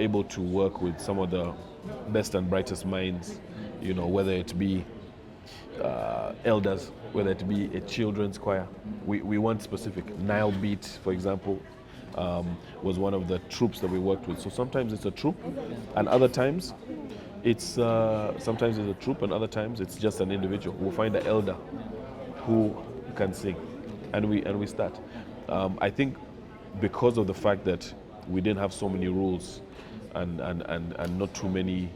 able to work with some of the best and brightest minds, whether it be elders, whether it be a children's choir. We want specific. Nile Beat, for example, was one of the troops that we worked with. So sometimes it's a troop, and other times it's a troop, and other times it's just an individual. We'll find an elder who can sing, and we start. I think because of the fact that we didn't have so many rules and not too many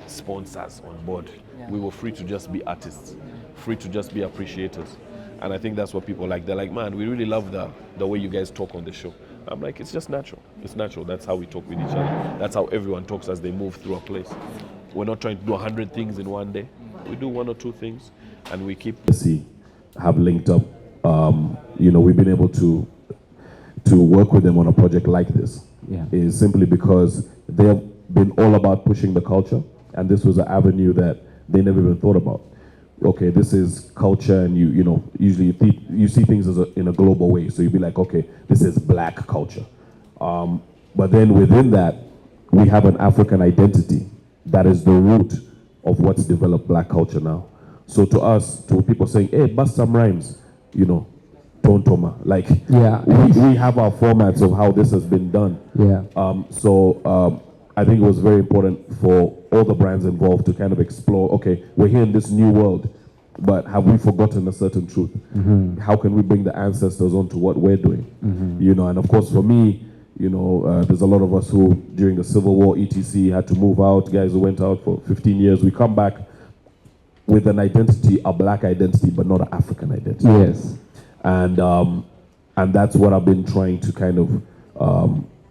sponsors on board, we were free to just be artists, free to just be appreciators. And I think that's what people like. They're like, man, we really love the way you guys talk on the show. I'm like, it's just natural. It's natural. That's how we talk with each other. That's how everyone talks as they move through a place. We're not trying to do 100 things in one day. We do 1 or 2 things, and we keep... have linked up. We've been able to work with them on a project like this. Is simply because they have been all about pushing the culture, and this was an avenue that they never even thought about. Okay, this is culture, and usually you see things in a global way. So you'd be like, okay, this is black culture. But then within that, we have an African identity that is the root of what's developed black culture now. So to us, to people saying, hey, bust some rhymes, tontoma. Like, we have our formats of how this has been done. I think it was very important for all the brands involved to kind of explore, okay, we're here in this new world, but have we forgotten a certain truth? How can we bring the ancestors onto what we're doing? And of course for me, there's a lot of us who, during the Civil War, etc., had to move out, guys who went out for 15 years. We come back with an identity, a black identity, but not an African identity. Yes. And that's what I've been trying to kind of,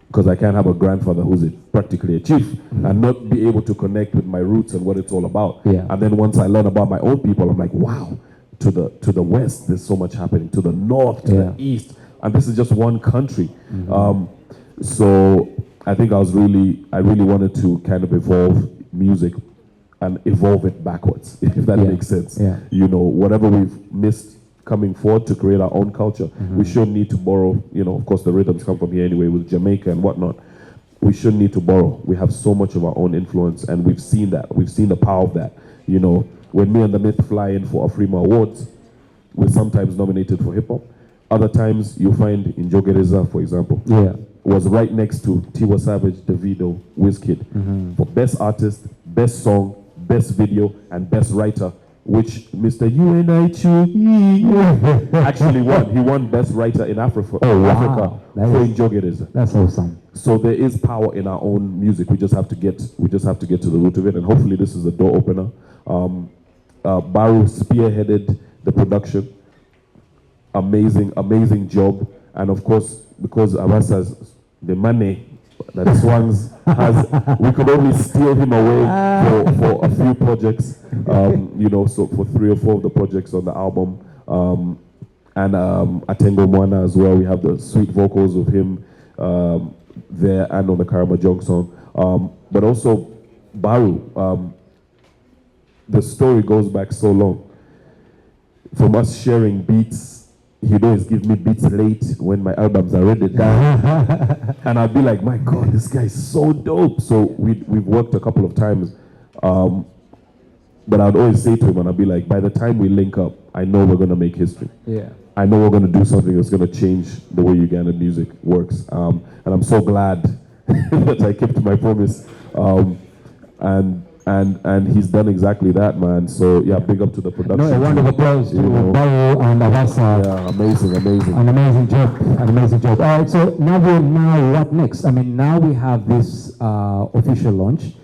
because I can't have a grandfather who's practically a chief and not be able to connect with my roots and what it's all about. And then once I learn about my own people, I'm like, wow, to the west, there's so much happening. To the north, to the east, and this is just one country. So I think I really wanted to kind of evolve music and evolve it backwards, if that makes sense. Whatever we've missed coming forward to create our own culture, we shouldn't need to borrow, of course the rhythms come from here anyway with Jamaica and whatnot. We shouldn't need to borrow. We have so much of our own influence, and we've seen that. We've seen the power of that. When me and the Myth fly in for Afrima Awards, we're sometimes nominated for hip hop. Other times you find in Jogereza, for example, was right next to Tiwa Savage, Davido, Wizkid for best artist, best song, best video, and best writer, which Mr. UNIT actually won. He won best writer in Africa. Africa for Jogereza. That's awesome. So there is power in our own music. We just have to get to the root of it, and hopefully this is a door opener. Baru spearheaded the production. Amazing job, and of course because Abbas has the money that Swans has, we could only steal him away for a few projects, so for 3 or 4 of the projects on the album, and Atengo Mwana as well. We have the sweet vocals of him there and on the Karama Jong song, but also Baru. The story goes back so long, from us sharing beats. He'd always give me beats late when my albums are ready down. And I'd be like, my God, this guy is so dope. So we've worked a couple of times. But I'd always say to him, and I'd be like, by the time we link up, I know we're going to make history. I know we're going to do something that's going to change the way Ugandan music works. And I'm so glad that I kept my promise. And he's done exactly that, man. So yeah, big up to the production. A round of applause to Baru and Avasa. Yeah, amazing. An amazing job. All right, so now what next? I mean, now we have this official launch.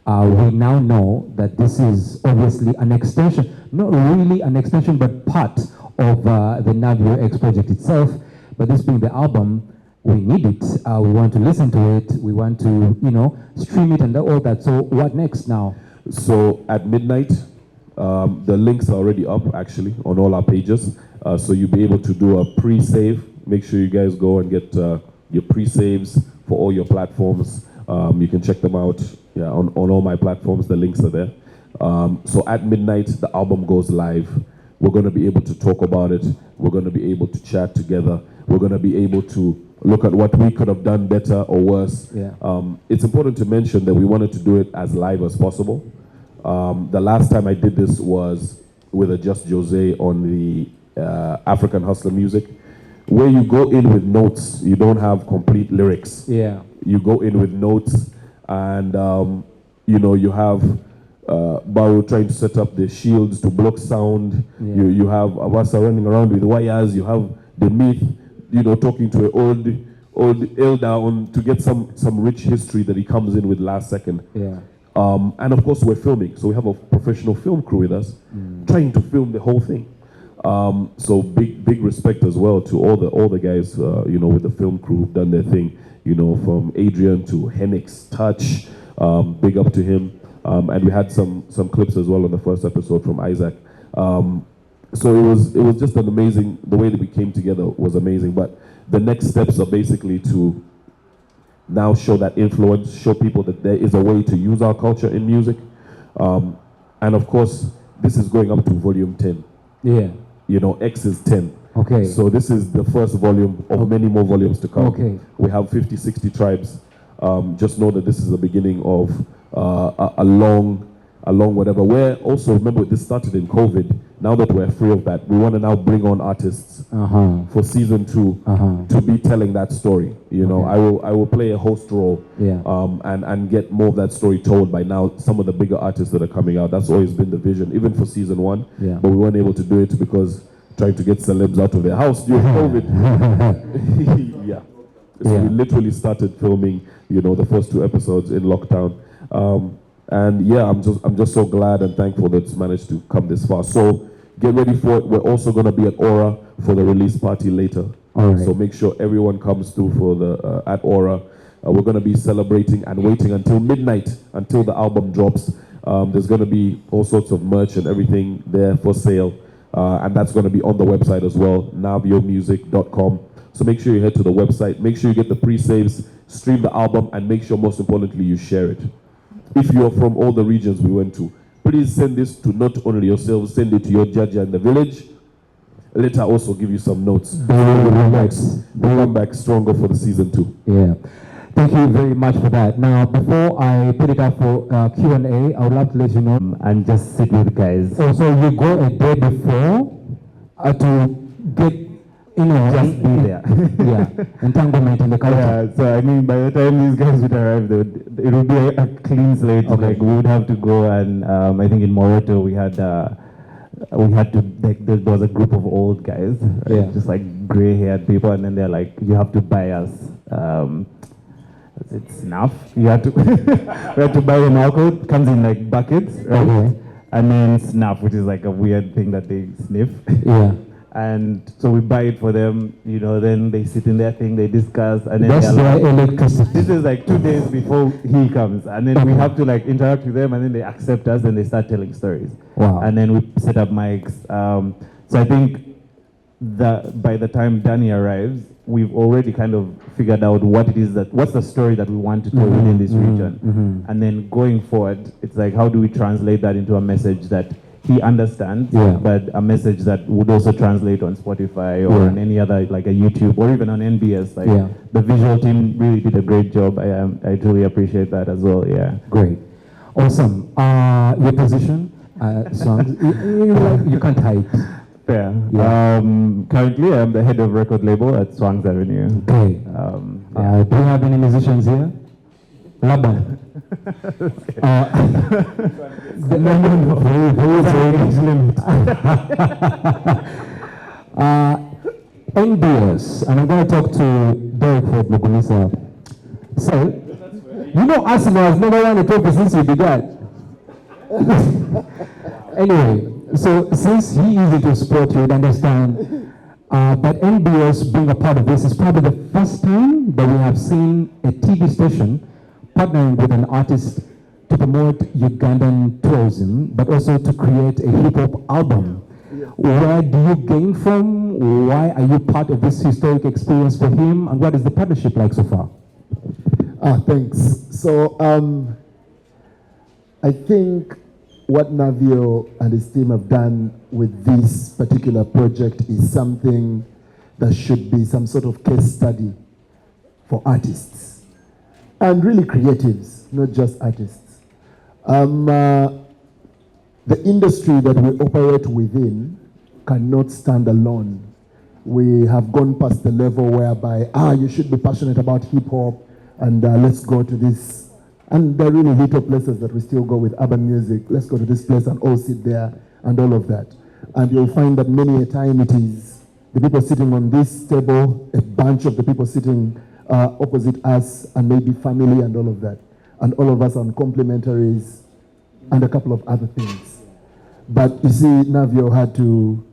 We now know that this is obviously an extension, not really an extension, but part of the Navio X project itself. But this being the album, we need it. We want to listen to it. We want to, stream it and all that. So what next now? So at midnight, the links are already up actually on all our pages. So you'll be able to do a pre-save. Make sure you guys go and get your pre-saves for all your platforms. You can check them out on all my platforms. The links are there. So at midnight, the album goes live. We're going to be able to talk about it. We're going to be able to chat together. We're going to be able to look at what we could have done better or worse. Yeah. It's important to mention that we wanted to do it as live as possible. The last time I did this was with a Just Jose on the African Hustler music, where you go in with notes, you don't have complete lyrics. Yeah. You go in with notes, and you have Baru trying to set up the shields to block sound. Yeah. You have Awasa running around with wires. You have the myth, talking to an old elder to get some rich history that he comes in with last second. Yeah. And of course, we're filming, so we have a professional film crew with us, trying to film the whole thing. So big respect as well to all the guys, with the film crew who've done their thing. From Adrian to Henix Touch, big up to him. And we had some clips as well on the first episode from Isaac. So it was just an amazing. The way that we came together was amazing. But the next steps are basically to now show that influence, show people that there is a way to use our culture in music. And of course, this is going up to volume 10. Yeah. X is 10. Okay. So this is the first volume of many more volumes to come. Okay. We have 50, 60 tribes. Just know that this is the beginning of a long whatever. Where also, remember, this started in COVID. Now that we're free of that, we want to now bring on artists for season 2 to be telling that story. I will play a host role, Yeah. and get more of that story told by now some of the bigger artists that are coming out. That's always been the vision, even for season 1. Yeah. But we weren't able to do it because trying to get celebs out of their house during COVID. Yeah. So Yeah. we literally started filming, the first 2 episodes in lockdown. And yeah, I'm just so glad and thankful that it's managed to come this far. So get ready for it. We're also going to be at Aura for the release party later. All right. So make sure everyone comes through for the at Aura. We're going to be celebrating and waiting until midnight until the album drops. There's going to be all sorts of merch and everything there for sale. And that's going to be on the website as well, naviomusic.com. So make sure you head to the website, make sure you get the pre-saves, stream the album, and make sure, most importantly, you share it. If you're from all the regions we went to, please send this to not only yourselves, send it to your judge in the village. Let her also give you some notes. We'll come back stronger for the season 2. Yeah. Thank you very much for that. Now, before I put it up for Q&A, I would love to let you know and just sit with guys. Oh, so you go a day before to get, just be there. Yeah, entanglement in the culture. Yeah, so I mean, by the time these guys would arrive, it would be a clean slate. Okay. Like, we would have to go and I think in Moroto we had to, there was a group of old guys, Yeah. just like gray-haired people, and then they're like, you have to buy us. It's snuff. You had to we had to buy them alcohol. It comes in like buckets, right? Okay. And then snuff, which is like a weird thing that they sniff. Yeah. And so we buy it for them, then they sit in their thing, they discuss, and then That's they're their like, electricity. this is like 2 days before he comes, and then we have to like interact with them, and then they accept us, and they start telling stories. Wow. And then we set up mics. So I think that by the time Danny arrives, we've already kind of figured out what's the story that we want to tell within this region. And then going forward, it's like, how do we translate that into a message that he understands, Yeah. but a message that would also translate on Spotify or Yeah. on any other, like a YouTube or even on NBS. Like, Yeah. the visual team really did a great job. I truly appreciate that as well. Yeah. Great. Awesome. Your position, songs, you can't hide. Fair. Yeah. Currently, I'm the head of record label at Swangs Avenue. Okay. Do you have any musicians here? Laban. NBS, and I'm going to talk to Derek Ford Mugunisa. So, Arsenal has never won a trophy since we began. Anyway, so since he is into sport, you would understand. But NBS being a part of this is probably the first time that we have seen a TV station partnering with an artist to promote Ugandan tourism, but also to create a hip-hop album. Where do you gain from? Why are you part of this historic experience for him? And what is the partnership like so far? Thanks. So I think what Navio and his team have done with this particular project is something that should be some sort of case study for artists and really creatives, not just artists. The industry that we operate within cannot stand alone. We have gone past the level whereby, you should be passionate about hip hop and let's go to this. And there are really little places that we still go with urban music. Let's go to this place and all sit there and all of that. And you'll find that many a time it is the people sitting on this table, a bunch of the people sitting opposite us, and maybe family and all of that. And all of us on complementaries and a couple of other things. But you see, Navio had to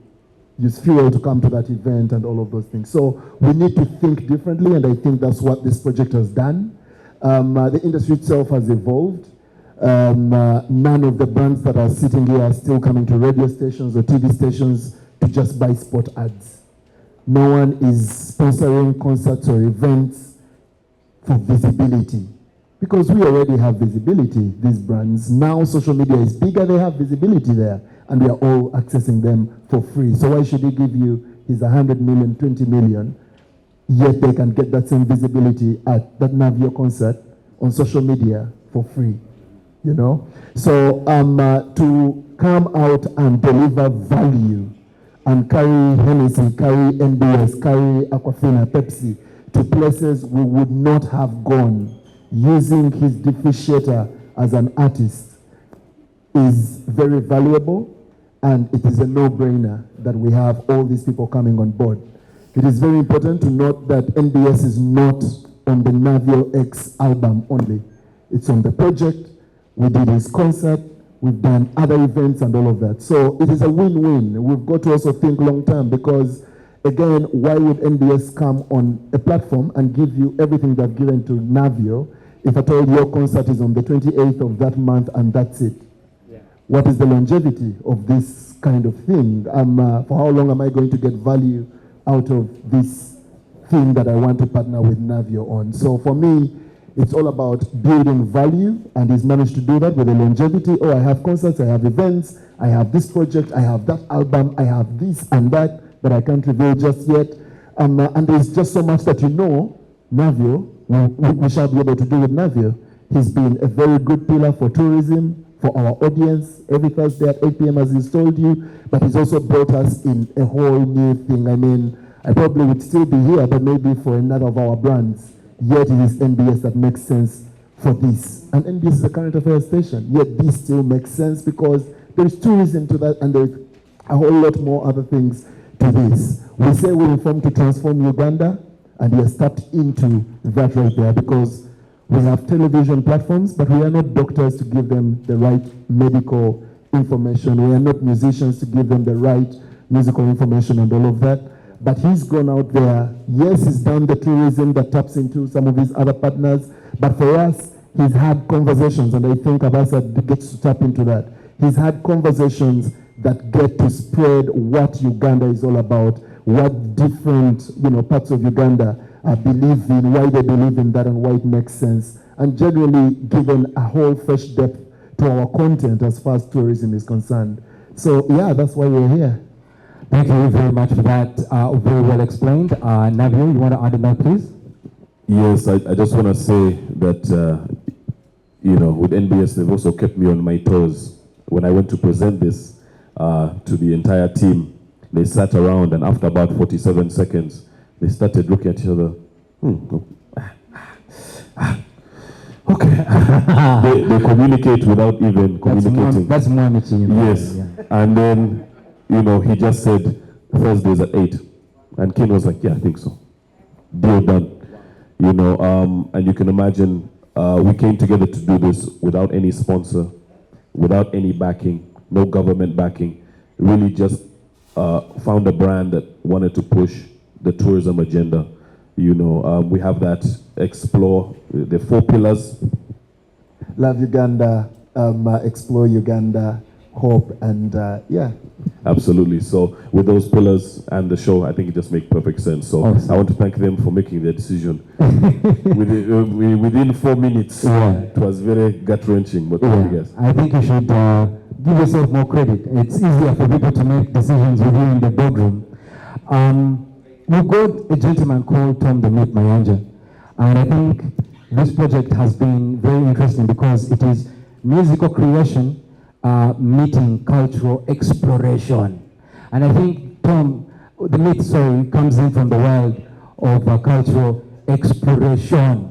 use fuel to come to that event and all of those things. So we need to think differently, and I think that's what this project has done. The industry itself has evolved. None of the brands that are sitting here are still coming to radio stations or TV stations to just buy spot ads. No one is sponsoring concerts or events for visibility, because we already have visibility, these brands. Now social media is bigger, they have visibility there, and we are all accessing them for free. So why should he give you his 100 million, 20 million, yet they can get that same visibility at that Navio concert on social media for free, you know? So to come out and deliver value and carry Hennessy, carry NBS, carry Aquafina, Pepsi to places we would not have gone using his differentiator as an artist is very valuable, and it is a no-brainer that we have all these people coming on board. It is very important to note that NBS is not on the Navio X album only. It's on the project. We did his concert. We've done other events and all of that. So it is a win-win. We've got to also think long-term, because again, why would NBS come on a platform and give you everything they've given to Navio if at all your concert is on the 28th of that month and that's it? Yeah. What is the longevity of this kind of thing? For how long am I going to get value out of this thing that I want to partner with Navio on? So for me, it's all about building value, and he's managed to do that with the longevity. Oh, I have concerts, I have events, I have this project, I have that album, I have this and that I can't reveal just yet. And there's just so much that you know, Navio, we shall be able to do with Navio. He's been a very good pillar for tourism, for our audience, every Thursday at 8 p.m. as he's told you, but he's also brought us in a whole new thing. I mean, I probably would still be here, but maybe for another of our brands. Yet it is NBS that makes sense for this. And NBS is a current affairs station, yet this still makes sense because there is tourism to that, and there's a whole lot more other things to this. We say we reform to transform Uganda, and we are stepped into that right there, because we have television platforms, but we are not doctors to give them the right medical information. We are not musicians to give them the right musical information and all of that. But he's gone out there. Yes, he's done the tourism that taps into some of his other partners. But for us, he's had conversations, and I think Abasa gets to tap into that. He's had conversations that get to spread what Uganda is all about, what different parts of Uganda believe in, why they believe in that, and why it makes sense. And generally given a whole fresh depth to our content as far as tourism is concerned. So yeah, that's why we're here. Thank you very much for that. Very well explained. Navio, you want to add a note, please? Yes, I just want to say that, with NBS, they've also kept me on my toes. When I went to present this to the entire team, they sat around, and after about 47 seconds, they started looking at each other. Okay. they communicate without even communicating. That's more meeting. Yes. Yeah. And then, he just said, Thursdays at 8. And Ken was like, yeah, I think so. Deal done. And you can imagine, we came together to do this without any sponsor, without any backing, no government backing. Really just found a brand that wanted to push the tourism agenda. We have that explore, the 4 pillars. Love Uganda, explore Uganda, hope, and yeah. Absolutely. So with those pillars and the show, I think it just makes perfect sense. So awesome. I want to thank them for making their decision. within 4 minutes, It was very gut-wrenching, but what do you guys? I think you should give yourself more credit. It's easier for people to make decisions with you in the boardroom. We've got a gentleman called Tom the Meat Mayanja. And I think this project has been very interesting because it is musical creation meeting cultural exploration. And I think, Tom, the myth, sorry, comes in from the world of cultural exploration.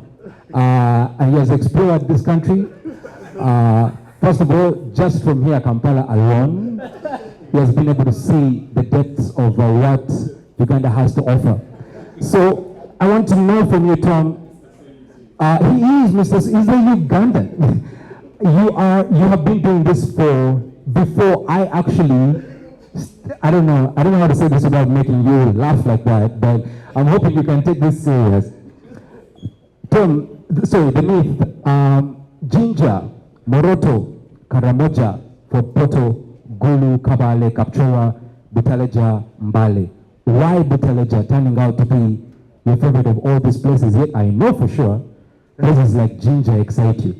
And he has explored this country. First of all, just from here, Kampala alone, he has been able to see the depths of what Uganda has to offer. So I want to know from you, Tom, he is Mr. He's a Ugandan. You have been doing this before I actually, I don't know how to say this without making you laugh like that, but I'm hoping you can take this serious. Tom, sorry, the myth, Jinja, Moroto, Karamoja, for Poto, Gulu, Kabale, Kapchora, Butaleja, Mbale. Why Butaleja turning out to be your favorite of all these places? Yet I know for sure places like Jinja excite you.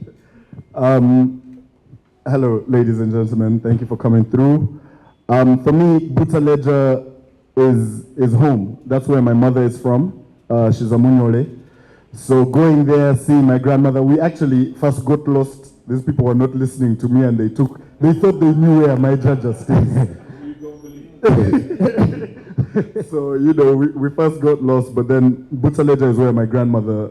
Hello, ladies and gentlemen. Thank you for coming through. For me, Butaleja is home. That's where my mother is from. She's a Munyole. So going there, seeing my grandmother, we actually first got lost. These people were not listening to me, and they thought they knew where my judge stays. So we first got lost, but then Butaleja is where my grandmother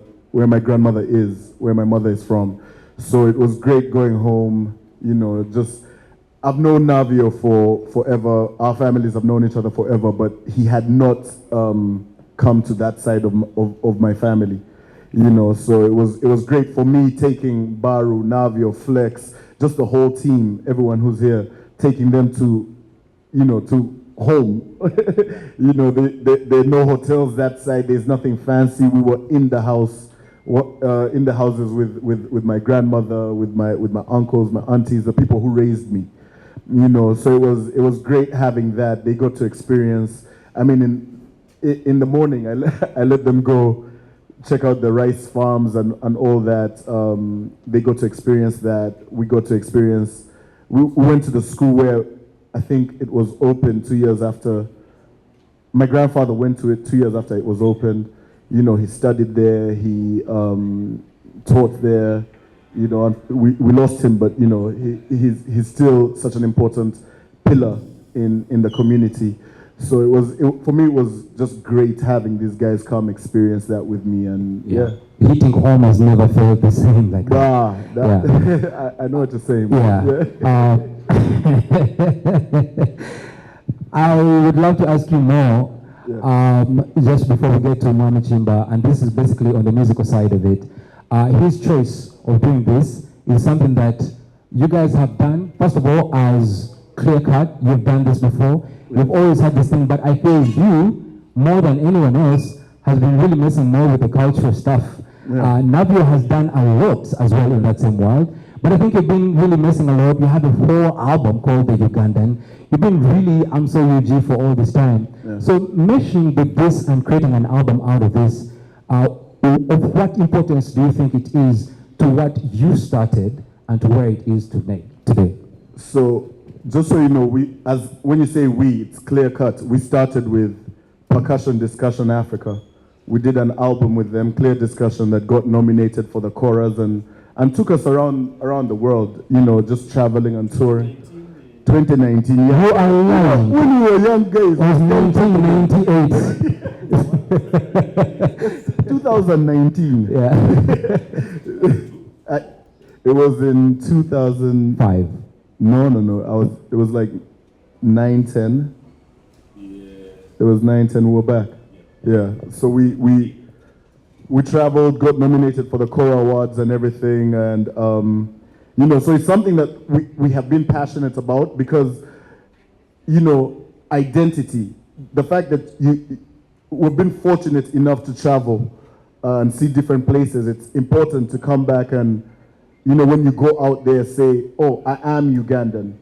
is, where my mother is from. So it was great going home. I've known Navio for forever. Our families have known each other forever, but he had not come to that side of my family. So it was great for me taking Baru, Navio, Flex, just the whole team, everyone who's here, taking them to home. There are no hotels that side. There's nothing fancy. We were in the house, in the houses with my grandmother, with my uncles, my aunties, the people who raised me. So it was great having that. They got to experience. I mean, in the morning, I let them go check out the rice farms and all that. They got to experience that. We got to experience. We went to the school where I think it was open 2 years after. My grandfather went to it 2 years after it was opened. He studied there. He taught there. We lost him, but he's still such an important pillar in the community. So for me it was just great having these guys come experience that with me, and yeah. Hitting home has never felt the same like that. I know what you're saying. Yeah. I would love to ask you more. Just before we get to Mwami Chimba, and this is basically on the musical side of it. His choice of doing this is something that you guys have done. First of all, as Clear Cut, you've done this before. You've always had this thing, but I feel you, more than anyone else, has been really messing more with the cultural stuff. Navio has done a lot as well in that same world, but I think you've been really messing a lot. You have a whole album called The Ugandan. You've been really I'm so UG for all this time. So meshing with this and creating an album out of this, of what importance do you think it is to what you started and to where it is today? So just so you know, when you say we, it's Clear Cut. We started with Percussion Discussion Africa. We did an album with them, Clear Discussion, that got nominated for the Choras and took us around the world, just traveling and touring. 2019, yeah. You are young. When we were young guys. It was 1998. 2019. Yeah. It was in 2005. No. It was like 9-10. It was 9-10. We were back. Yeah. So we traveled, got nominated for the Cora Awards and everything, and so it's something that we have been passionate about because, identity. The fact that we've been fortunate enough to travel and see different places. It's important to come back and, when you go out there, say, "Oh, I am Ugandan."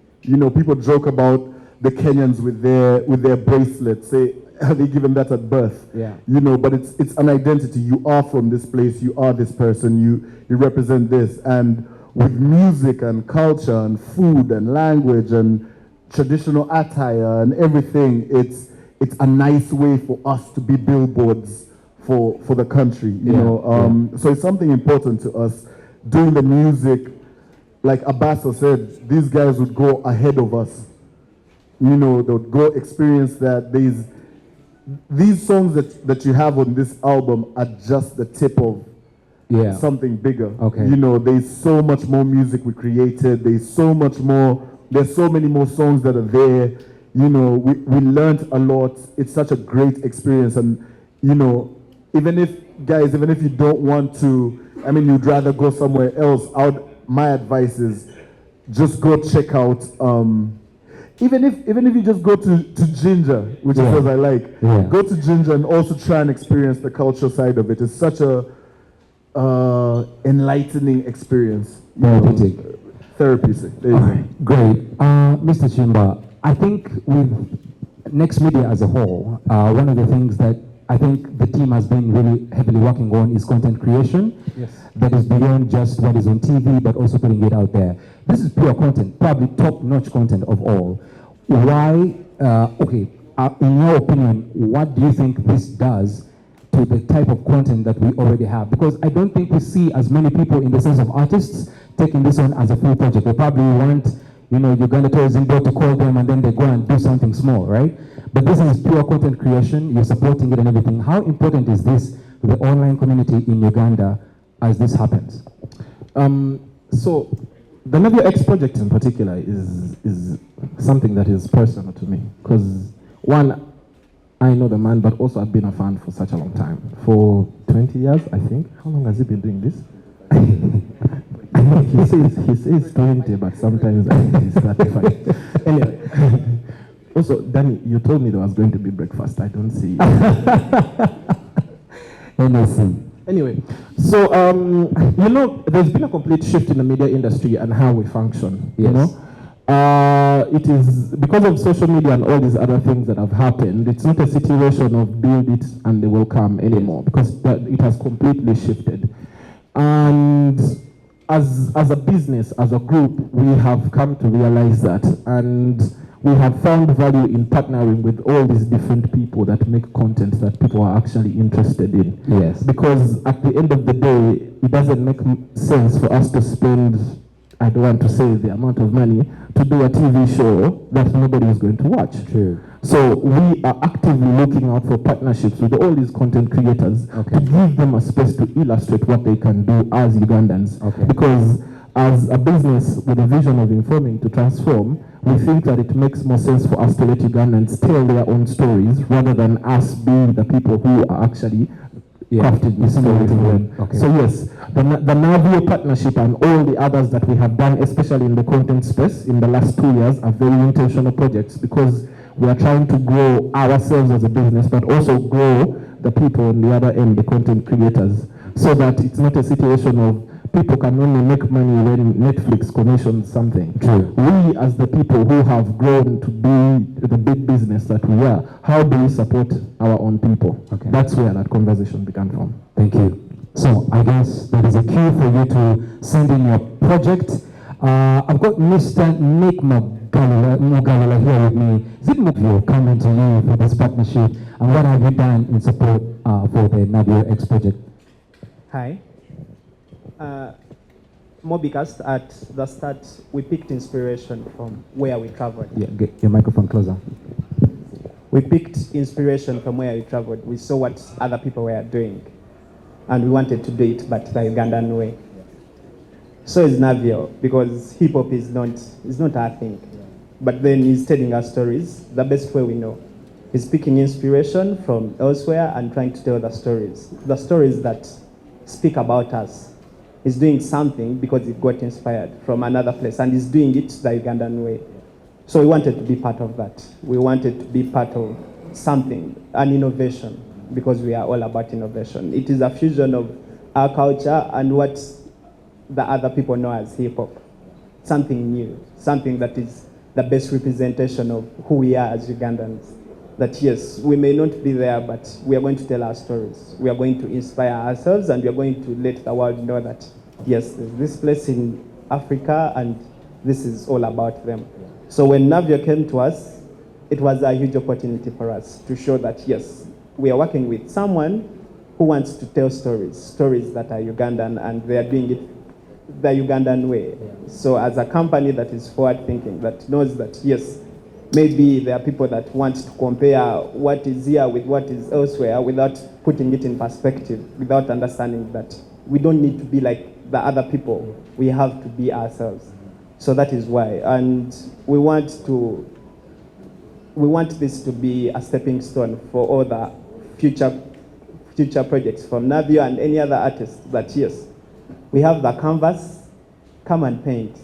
People joke about the Kenyans with their bracelets. Say, "Are they given that at birth?" Yeah. But it's an identity. You are from this place. You are this person. You represent this. And with music and culture and food and language and traditional attire and everything, it's a nice way for us to be billboards for the country, you Yeah, know. So it's something important to us. Doing the music, like Abasa said, these guys would go ahead of us. You know, they would go experience that. These songs that you have on this album are just the tip of Yeah. something bigger. Okay. You know, there's so much more music we created. There's so many more songs that are there. You know, we learned a lot. It's such a great experience. And, you know, even if you don't want to, I mean, you'd rather go somewhere else, my advice is just go check out, even if you just go to Ginger, which is what I like, go to Ginger and also try and experience the cultural side of it. It's such a enlightening experience. Therapeutic. There you go. Great. Mr. Chimba, I think with Next Media as a whole, one of the things that I think the team has been really heavily working on is content creation. Yes. That is beyond just what is on TV, but also putting it out there. This is pure content, probably top-notch content of all. Why, in your opinion, what do you think this does to the type of content that we already have? Because I don't think we see as many people in the sense of artists taking this on as a full project. They probably want, Uganda Tourism Board to call them and then they go and do something small, right? But this is pure content creation, you're supporting it and everything. How important is this to the online community in Uganda as this happens? So the Navio X project in particular is something that is personal to me, because one, I know the man, but also I've been a fan for such a long time, for 20 years, I think. How long has he been doing this? he says 20, but sometimes I think he's 35. Anyway, also, Danny, you told me there was going to be breakfast. I don't see Anyway, so, there's been a complete shift in the media industry and how we function, Yes. you know? It is because of social media and all these other things that have happened. It's not a situation of build it and they will come anymore, because it has completely shifted. And as a business, as a group, we have come to realize that, and we have found value in partnering with all these different people that make content that people are actually interested in. Yes. Because at the end of the day, it doesn't make sense for us to spend, I don't want to say the amount of money, to do a TV show that nobody is going to watch. True. So we are actively looking out for partnerships with all these content creators to give them a space to illustrate what they can do as Ugandans. Because as a business with a vision of informing to transform, we think that it makes more sense for us to let Ugandans tell their own stories rather than us being the people who are actually crafting the story for them. So yes, the Navio partnership and all the others that we have done, especially in the content space in the last 2 years, are very intentional projects, because we are trying to grow ourselves as a business, but also grow the people on the other end, the content creators, so that it's not a situation of people can only make money when Netflix commissions something. True. We, as the people who have grown to be the big business that we are, how do we support our own people? That's where that conversation began from. Thank you. So I guess that is a cue for you to send in your project. I've got Mr. Nick Mugalula here with me. Is it Navio coming to you for this partnership, and what have you done in support for the Navio X project? Hi. Mobicast, at the start, we picked inspiration from where we traveled. Yeah, get your microphone closer. We picked inspiration from where we traveled. We saw what other people were doing, and we wanted to do it, but the Ugandan way. So is Navio, because hip hop is not our thing. But then he's telling us stories the best way we know. He's picking inspiration from elsewhere and trying to tell the stories that speak about us. He's doing something because he got inspired from another place, and he's doing it the Ugandan way. So we wanted to be part of that. We wanted to be part of something, an innovation, because we are all about innovation. It is a fusion of our culture and what the other people know as hip-hop. Something new, something that is the best representation of who we are as Ugandans. That yes, we may not be there, but we are going to tell our stories. We are going to inspire ourselves, and we are going to let the world know that yes, there's this place in Africa, and this is all about them. So when Navio came to us, it was a huge opportunity for us to show that yes, we are working with someone who wants to tell stories that are Ugandan, and they are doing it the Ugandan way. So as a company that is forward thinking, that knows that yes, maybe there are people that want to compare what is here with what is elsewhere without putting it in perspective, without understanding that we don't need to be like the other people. We have to be ourselves. So that is why. And we want this to be a stepping stone for all the future projects from Navio and any other artist that yes, we have the canvas, come and paint.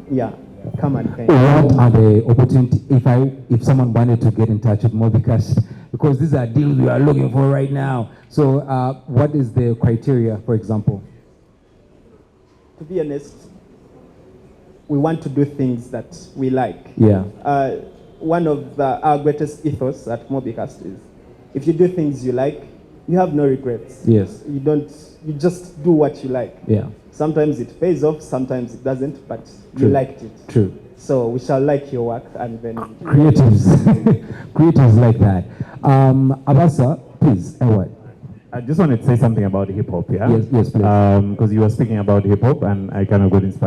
Yeah. Come and paint. What are the opportunities if someone wanted to get in touch with Mobicast? Because these are deals we are looking for right now. So what is the criteria, for example? To be honest, we want to do things that we like. Yeah. One of our greatest ethos at Mobicast is if you do things you like, you have no regrets. Yes. You just do what you like. Yeah. Sometimes it pays off, sometimes it doesn't, but True. you liked it. True. So we shall like your work and then... Creatives. Creatives like that. Abasa, please, Edward. I just wanted to say something about hip hop, yeah? Yes, please. Because you were speaking about hip hop, and I kind of got inspired.